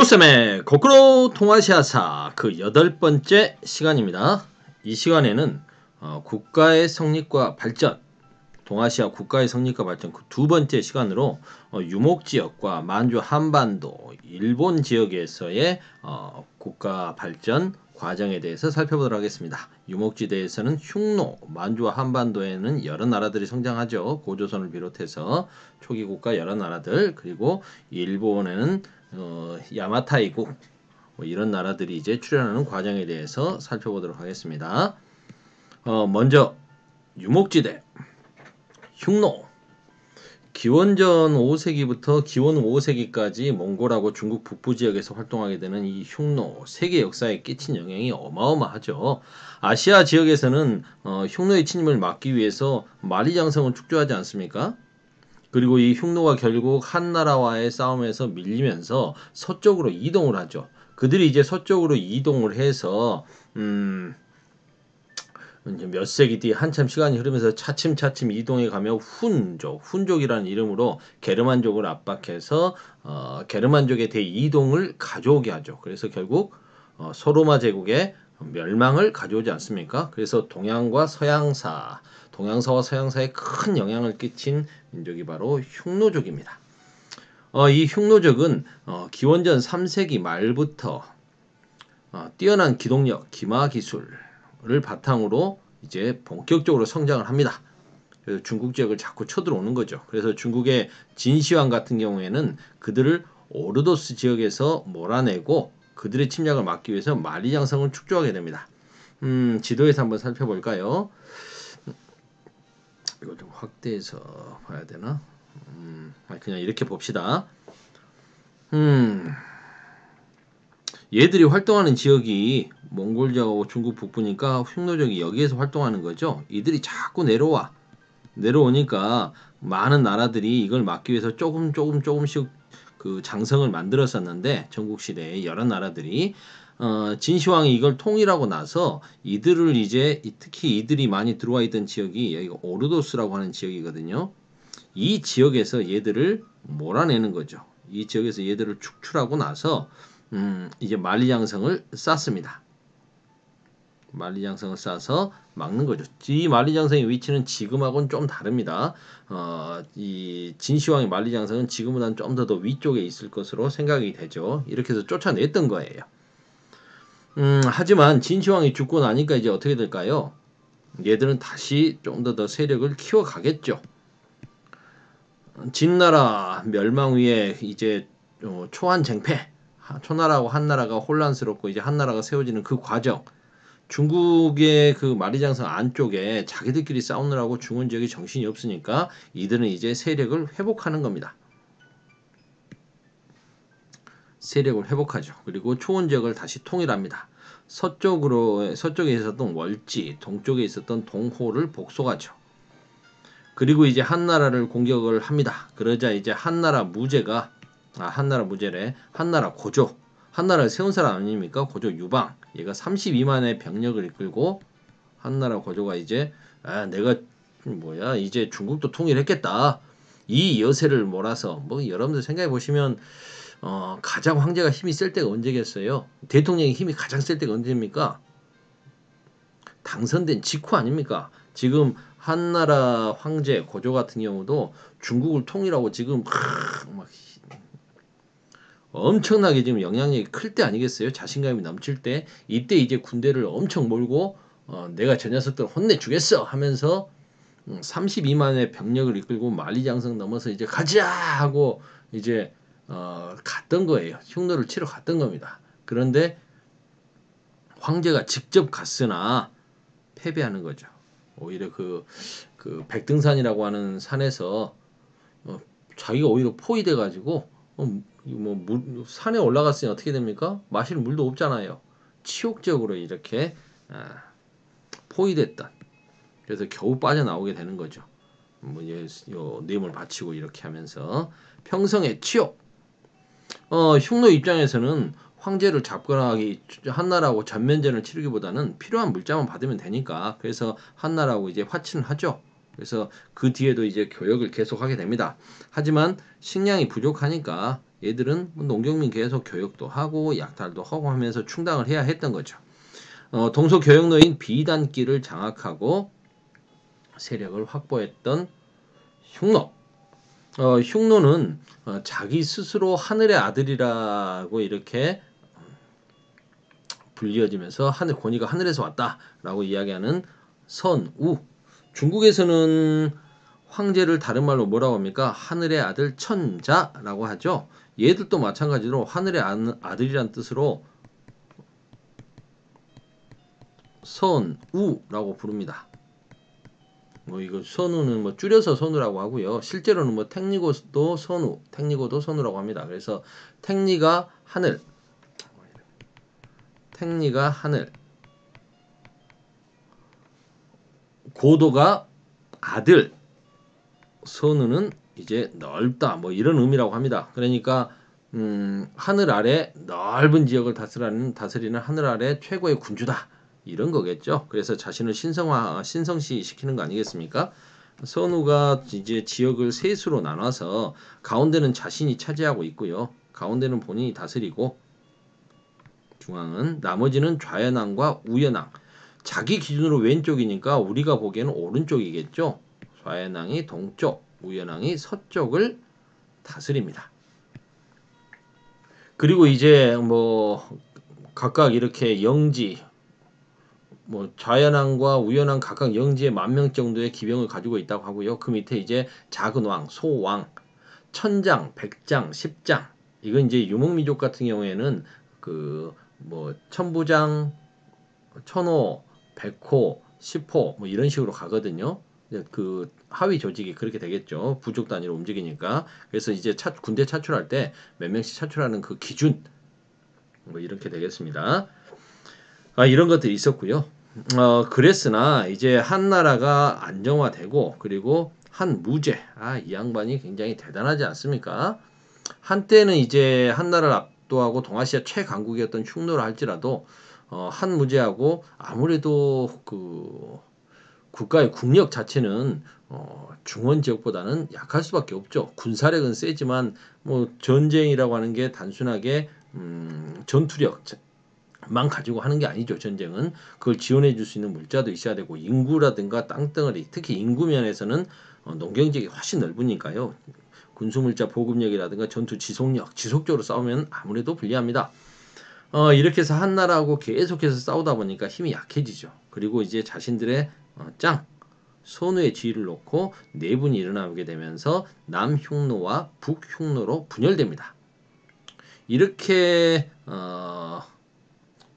보쌤의 거꾸로 동아시아사 그 8번째 시간입니다. 이 시간에는 국가의 성립과 발전, 동아시아 국가의 성립과 발전 그 두 번째 시간으로 유목지역과 만주 한반도, 일본 지역에서의 국가 발전 과정에 대해서 살펴보도록 하겠습니다. 유목지대에서는 흉노, 만주와 한반도에는 여러 나라들이 성장하죠. 고조선을 비롯해서 초기 국가 여러 나라들, 그리고 일본에는 야마타이국 이런 나라들이 이제 출현하는 과정에 대해서 살펴보도록 하겠습니다. 먼저 유목지대 흉노 기원전 5세기부터 기원 5세기까지 몽골하고 중국 북부 지역에서 활동하게 되는 이 흉노 세계 역사에 끼친 영향이 어마어마하죠. 아시아 지역에서는 흉노의 침입을 막기 위해서 만리장성을 축조하지 않습니까? 그리고 이 흉노가 결국 한나라와의 싸움에서 밀리면서 서쪽으로 이동을 하죠. 그들이 이제 서쪽으로 이동을 해서 이제 몇 세기 뒤 한참 시간이 흐르면서 차츰차츰 이동해 가며 훈족이라는 이름으로 게르만족을 압박해서 게르만족의 대이동을 가져오게 하죠. 그래서 결국 소로마 제국의 멸망을 가져오지 않습니까? 그래서 동양과 서양사, 동양사와 서양사에 큰 영향을 끼친 민족이 바로 흉노족입니다. 이 흉노족은 기원전 3세기 말부터 뛰어난 기동력, 기마 기술을 바탕으로 이제 본격적으로 성장을 합니다. 그래서 중국 지역을 자꾸 쳐들어오는 거죠. 그래서 중국의 진시황 같은 경우에는 그들을 오르도스 지역에서 몰아내고 그들의 침략을 막기 위해서 만리장성을 축조하게 됩니다. 지도에서 한번 살펴볼까요? 이거 좀 확대해서 봐야 되나? 그냥 이렇게 봅시다. 얘들이 활동하는 지역이 몽골 지역하고 중국 북부니까 흉노족이 여기에서 활동하는 거죠. 이들이 자꾸 내려오니까 많은 나라들이 이걸 막기 위해서 조금씩 그 장성을 만들었었는데 전국 시대에 여러 나라들이 진시황이 이걸 통일하고 나서 이들을 이제 특히 이들이 많이 들어와 있던 지역이 여기가 오르도스라고 하는 지역이거든요. 이 지역에서 얘들을 몰아내는 거죠. 이 지역에서 얘들을 축출하고 나서 이제 만리장성을 쌓습니다. 만리장성을 쌓아서 막는 거죠. 이 만리장성의 위치는 지금하고는 좀 다릅니다. 이 진시황의 만리장성은 지금보다는 좀 더 위쪽에 있을 것으로 생각이 되죠. 이렇게 해서 쫓아냈던 거예요. 하지만 진시황이 죽고 나니까 이제 어떻게 될까요? 얘들은 다시 좀 더 세력을 키워가겠죠. 진나라 멸망 후에 이제 초한쟁패, 초나라하고 한나라가 혼란스럽고 이제 한나라가 세워지는 그 과정, 중국의 그 만리장성 안쪽에 자기들끼리 싸우느라고 중원 지역이 정신이 없으니까 이들은 이제 세력을 회복하는 겁니다. 세력을 회복하죠. 그리고 초원 지역을 다시 통일합니다. 서쪽에 있었던 월지, 동쪽에 있었던 동호를 복속하죠. 그리고 이제 한나라를 공격을 합니다. 그러자 이제 한나라 무제래. 한나라 고조. 한나라를 세운 사람 아닙니까? 고조 유방. 얘가 32만의 병력을 이끌고 한나라 고조가 이제 내가 이제 중국도 통일했겠다. 이 여세를 몰아서 여러분들 생각해 보시면 가장 황제가 힘이 셀 때가 언제겠어요? 대통령이 힘이 가장 셀 때가 언제입니까? 당선된 직후 아닙니까? 지금 한나라 황제 고조 같은 경우도 중국을 통일하고 지금 막 엄청나게 지금 영향력이 클 때 아니겠어요? 자신감이 넘칠 때 이때 이제 군대를 엄청 몰고 내가 저 녀석들 혼내주겠어 하면서 32만의 병력을 이끌고 만리장성 넘어서 이제 가자 하고 이제 갔던 거예요. 흉노를 치러 갔던 겁니다. 그런데 황제가 직접 갔으나 패배하는 거죠. 오히려 그 백등산이라고 하는 산에서 자기가 오히려 포위돼 가지고 산에 올라갔으니 어떻게 됩니까? 마실 물도 없잖아요. 치욕적으로 이렇게 포위됐던. 그래서 겨우 빠져나오게 되는 거죠. 뇌물 바치고 이렇게 하면서 평성의 치욕. 흉노 입장에서는 황제를 잡거나 한나라하고 전면전을 치르기보다는 필요한 물자만 받으면 되니까 그래서 한나라하고 이제 화친을 하죠. 그래서 그 뒤에도 이제 교역을 계속하게 됩니다. 하지만 식량이 부족하니까 얘들은 농경민 계속 교육도 하고 약탈도 하고 하면서 충당을 해야 했던 거죠. 동서교역로인 비단길을 장악하고 세력을 확보했던 흉노. 흉노는 자기 스스로 하늘의 아들이라고 이렇게 불리어지면서 하늘 권위가 하늘에서 왔다라고 이야기하는 선우. 중국에서는 황제를 다른 말로 뭐라고 합니까? 하늘의 아들 천자라고 하죠. 얘들도 마찬가지로 하늘의 아들이란 뜻으로 선우라고 부릅니다. 뭐 이거 선우는 뭐 줄여서 선우라고 하고요. 실제로는 뭐 탱리고도 선우, 탱리고도 선우라고 합니다. 그래서 탱리가 하늘, 탱리가 하늘, 고도가 아들, 선우는 이제 넓다 뭐 이런 의미라고 합니다. 그러니까 하늘 아래 넓은 지역을 다스리는 하늘 아래 최고의 군주다 이런 거겠죠. 그래서 자신을 신성시 시키는 거 아니겠습니까? 선우가 이제 지역을 셋으로 나눠서 가운데는 자신이 차지하고 있고요. 가운데는 본인이 다스리고 중앙은 나머지는 좌연왕과 우연왕. 자기 기준으로 왼쪽이니까 우리가 보기에는 오른쪽이겠죠. 좌연왕이 동쪽, 우연왕이 서쪽을 다스립니다. 그리고 이제 뭐 각각 이렇게 영지, 뭐 좌연왕과 우연왕 각각 영지에 10,000명 정도의 기병을 가지고 있다고 하고요. 그 밑에 이제 작은 왕, 소왕, 천장, 백장, 십장. 이건 이제 유목민족 같은 경우에는 그 뭐 천부장, 천호, 백호, 십호 뭐 이런 식으로 가거든요. 그 하위 조직이 그렇게 되겠죠. 부족 단위로 움직이니까. 그래서 이제 군대 차출할 때 몇 명씩 차출하는 그 기준 뭐 이렇게 되겠습니다. 이런 것들이 있었고요. 그랬으나 이제 한 나라가 안정화되고 그리고 한 무제 이 양반이 굉장히 대단하지 않습니까? 한때는 이제 한 나라를 압도하고 동아시아 최강국이었던 흉노를 할지라도 한 무제하고 아무래도 그 국가의 국력 자체는 중원 지역보다는 약할 수밖에 없죠. 군사력은 세지만 뭐 전쟁이라고 하는 게 단순하게 전투력만 가지고 하는 게 아니죠. 전쟁은 그걸 지원해 줄 수 있는 물자도 있어야 되고 인구라든가 땅덩어리 특히 인구 면에서는 농경지역이 훨씬 넓으니까요. 군수물자 보급력이라든가 전투 지속력 지속적으로 싸우면 아무래도 불리합니다. 이렇게 해서 한 나라하고 계속해서 싸우다 보니까 힘이 약해지죠. 그리고 이제 자신들의 선우의 지위를 놓고 내분이 일어나게 되면서 남흉노와 북흉노로 분열됩니다. 이렇게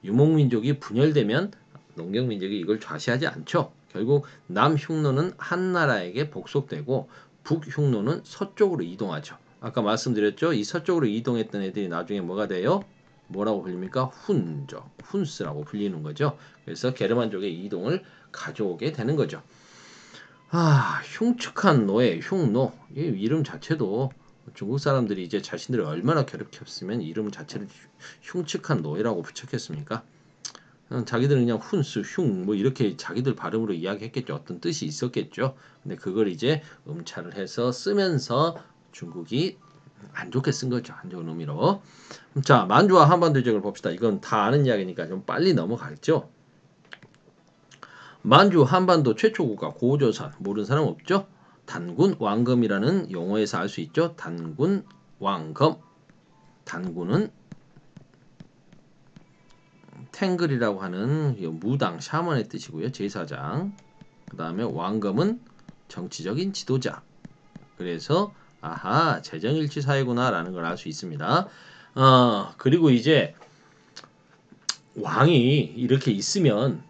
유목민족이 분열되면 농경민족이 이걸 좌시하지 않죠. 결국 남흉노는 한 나라에게 복속되고 북흉노는 서쪽으로 이동하죠. 아까 말씀드렸죠. 이 서쪽으로 이동했던 애들이 나중에 뭐가 돼요? 뭐라고 불립니까? 훈족, 훈스라고 불리는 거죠. 그래서 게르만족의 이동을 가져오게 되는 거죠. 흉측한 노예, 흉노. 이 이름 자체도 중국 사람들이 이제 자신들을 얼마나 괴롭혔으면 이름 자체를 흉측한 노예라고 붙였겠습니까? 자기들은 그냥 훈스, 흉, 뭐 이렇게 자기들 발음으로 이야기했겠죠. 어떤 뜻이 있었겠죠. 근데 그걸 이제 음차를 해서 쓰면서 중국이 안 좋게 쓴 거죠. 안 좋은 의미로. 자, 만주와 한반도 지역을 봅시다. 이건 다 아는 이야기니까 좀 빨리 넘어가겠죠. 만주 한반도 최초 국가 고조선 모르는 사람 없죠? 단군 왕검이라는 용어에서 알 수 있죠. 단군 왕검. 단군은 탱글이라고 하는 무당 샤먼의 뜻이고요. 제사장. 그 다음에 왕검은 정치적인 지도자. 그래서 재정일치 사회구나라는 걸 알 수 있습니다. 그리고 이제 왕이 이렇게 있으면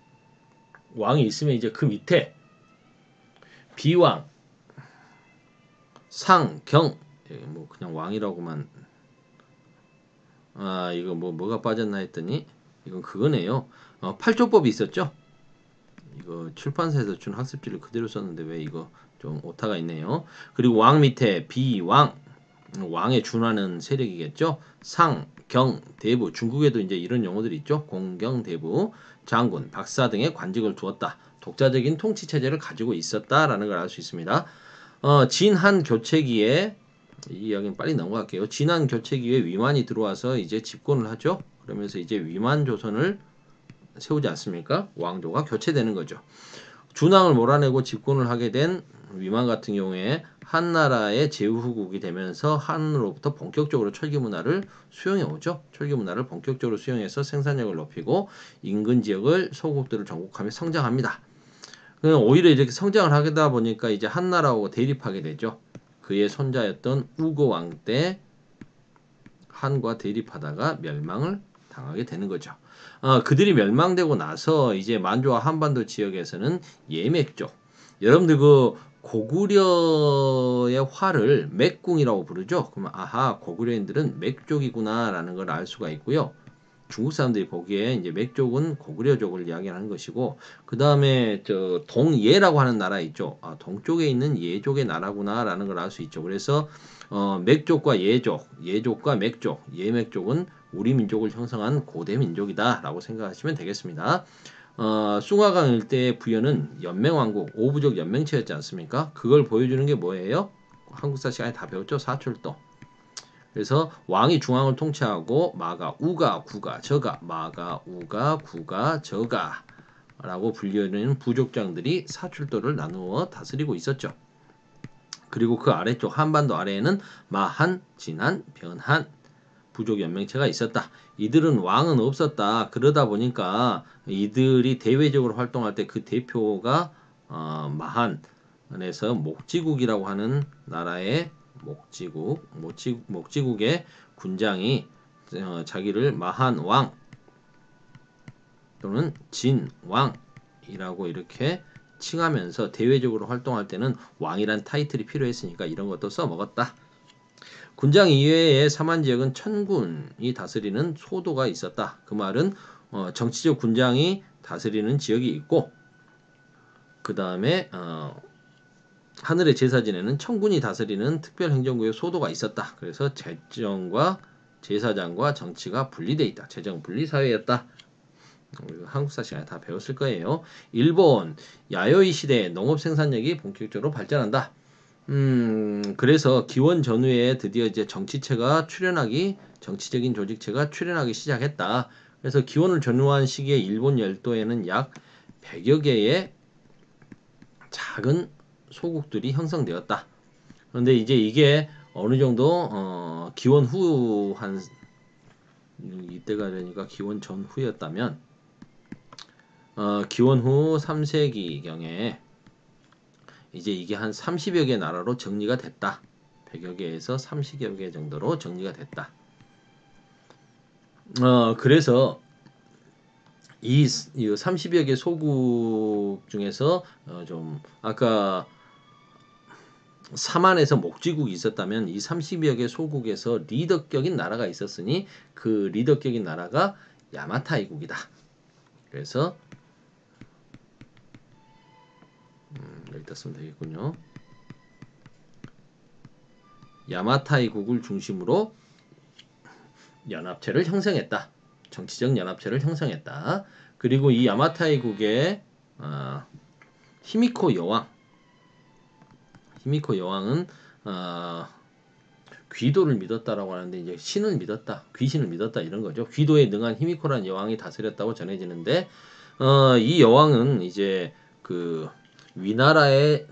이제 그 밑에 비왕, 상, 경, 뭐 그냥 왕이라고만 이거 뭐가 빠졌나 했더니 이건 그거네요. 8조법이 있었죠. 이거 출판사에서 준 학습지를 그대로 썼는데 왜 이거 좀 오타가 있네요. 그리고 왕 밑에 비왕, 왕에 준하는 세력이겠죠. 상, 경, 대부. 중국에도 이제 이런 용어들이 있죠. 공경, 대부, 장군, 박사 등의 관직을 두었다. 독자적인 통치 체제를 가지고 있었다라는 걸 알 수 있습니다. 진한 교체기에 이 이야기는 빨리 넘어갈게요. 진안 교체기에 위만이 들어와서 이제 집권을 하죠. 그러면서 이제 위만 조선을 세우지 않습니까? 왕조가 교체되는 거죠. 준왕을 몰아내고 집권을 하게 된 위만 같은 경우에 한나라의 제후국이 되면서 한으로부터 본격적으로 철기 문화를 수용해 오죠. 철기 문화를 본격적으로 수용해서 생산력을 높이고 인근 지역을 소국들을 정복하며 성장합니다. 오히려 이렇게 성장을 하다 보니까 이제 한나라하고 대립하게 되죠. 그의 손자였던 우고 왕 때 한과 대립하다가 멸망을 당하게 되는 거죠. 그들이 멸망되고 나서 이제 만주와 한반도 지역에서는 예맥족, 여러분들 그 고구려의 화를 맥궁이라고 부르죠. 그러면 아하, 고구려인들은 맥족이구나라는 걸 알 수가 있고요. 중국 사람들이 보기에 이제 맥족은 고구려족을 이야기하는 것이고, 그 다음에 저 동예라고 하는 나라 있죠. 동쪽에 있는 예족의 나라구나라는 걸 알 수 있죠. 그래서 맥족과 예족, 예족과 맥족, 예맥족은 우리 민족을 형성한 고대 민족이다라고 생각하시면 되겠습니다. 숭화강 일대의 부여는 연맹왕국, 오부족 연맹체였지 않습니까? 그걸 보여주는 게 뭐예요? 한국사 시간에 다 배웠죠? 사출도. 그래서 왕이 중앙을 통치하고 마가, 우가, 구가, 저가, 마가, 우가, 구가, 저가 라고 불리는 부족장들이 사출도를 나누어 다스리고 있었죠. 그리고 그 아래쪽 한반도 아래에는 마한, 진한, 변한 부족 연맹체가 있었다. 이들은 왕은 없었다. 그러다 보니까 이들이 대외적으로 활동할 때 그 대표가 마한에서 목지국이라고 하는 나라의 목지국의 군장이 자기를 마한 왕 또는 진 왕이라고 이렇게 칭하면서 대외적으로 활동할 때는 왕이란 타이틀이 필요했으니까 이런 것도 써먹었다. 군장 이외의 삼한 지역은 천군이 다스리는 소도가 있었다. 그 말은 정치적 군장이 다스리는 지역이 있고 그 다음에 하늘의 제사진에는 천군이 다스리는 특별행정구역 소도가 있었다. 그래서 재정과 제사장과 정치가 분리되어 있다. 재정 분리 사회였다. 한국사 시간에 다 배웠을 거예요. 일본 야요이 시대에 농업 생산력이 본격적으로 발전한다. 그래서 기원 전후에 드디어 이제 정치적인 조직체가 출현하기 시작했다. 그래서 기원을 전후한 시기에 일본 열도에는 약 100여 개의 작은 소국들이 형성되었다. 그런데 이제 이게 어느 정도 기원 후 한 이때가 되니까 기원 전후였다면 기원 후 3세기경에 이제 이게 한 30여 개 나라로 정리가 됐다. 100여 개에서 30여 개 정도로 정리가 됐다. 그래서 이 30여 개 소국 중에서 좀 아까 삼한에서 목지국이 있었다면 이 30여 개 소국에서 리더격인 나라가 있었으니 그 리더격인 나라가 야마타이국이다. 그래서 여기다 쓰면 되겠군요. 야마타이국을 중심으로 연합체를 형성했다. 정치적 연합체를 형성했다. 그리고 이 야마타이국의 히미코 여왕은 귀도를 믿었다라고 하는데 이제 신을 믿었다, 귀신을 믿었다 이런 거죠. 귀도에 능한 히미코라는 여왕이 다스렸다고 전해지는데 이 여왕은 이제 그 위나라의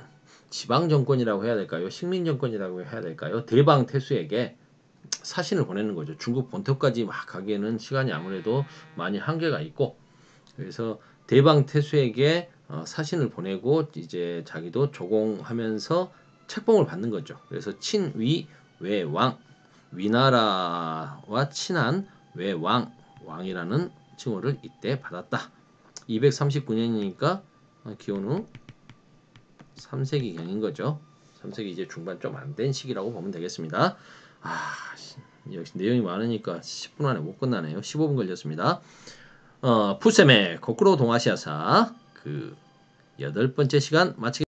지방 정권이라고 해야 될까요? 식민 정권이라고 해야 될까요? 대방 태수에게 사신을 보내는 거죠. 중국 본토까지 막 가기에는 시간이 아무래도 많이 한계가 있고 그래서 대방 태수에게 사신을 보내고 이제 자기도 조공하면서 책봉을 받는 거죠. 그래서 친위 외왕, 위나라와 친한 외왕, 왕이라는 칭호를 이때 받았다. 239년이니까 기원 후 3세기경인 거죠. 3세기 이제 중반 좀 안 된 시기라고 보면 되겠습니다. 역시 내용이 많으니까 10분 안에 못 끝나네요. 15분 걸렸습니다. 푸셈의 거꾸로 동아시아사 그 8번째 시간 마치겠습니다.